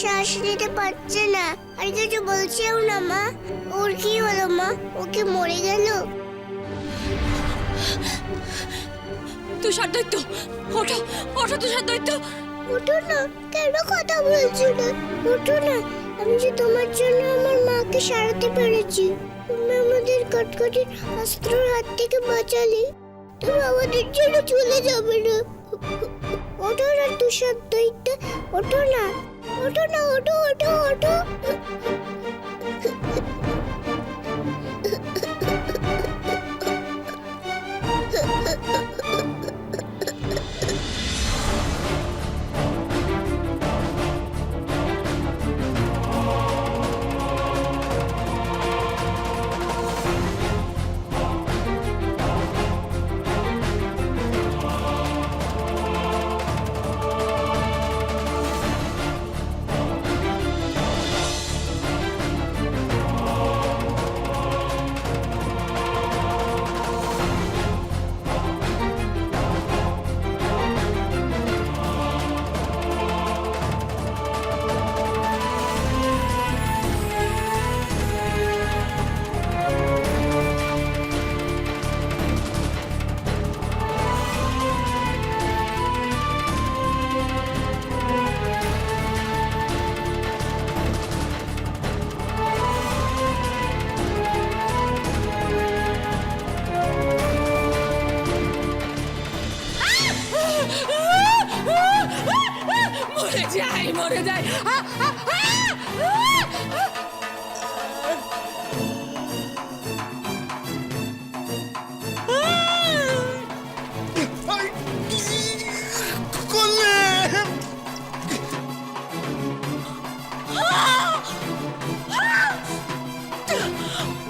শ্বাস নিতে পারছে না, আর কিছু বলছেও না। মা, ওর কি হলো মা? ও কি মরে গেল? তুষার দৈত্য, ওঠো ওঠো তুষার দৈত্য। ওঠো না, কেন কথা বলছো না? ওঠো না, আমি যে তোমার জন্য আমার মাকে সারাতে পেরেছি। তুমি আমাদের কটকটির অস্ত্রের হাত থেকে বাঁচালে, তুমি আমাদের জন্য চলে যাবে না। ওঠো না তুষার দৈত্য, ওঠো না, ওঠো না, ওঠো ওঠো ওঠো। মরে যায়। করলে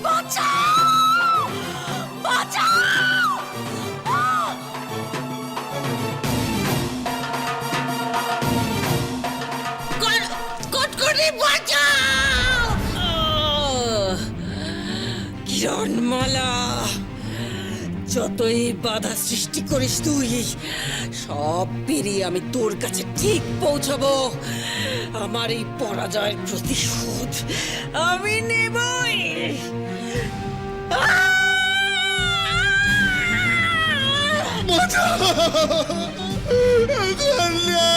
বাঁচাও, বাঁচাও। কটকটি বাঁচাও। কিরণমালা, যতই বাধা সৃষ্টি করিস তুই, সব পেরিয়ে আমি তোর কাছে ঠিক পৌঁছাবো। আমার এই পরাজয়ের প্রতিশোধ আমি নেবই। করলে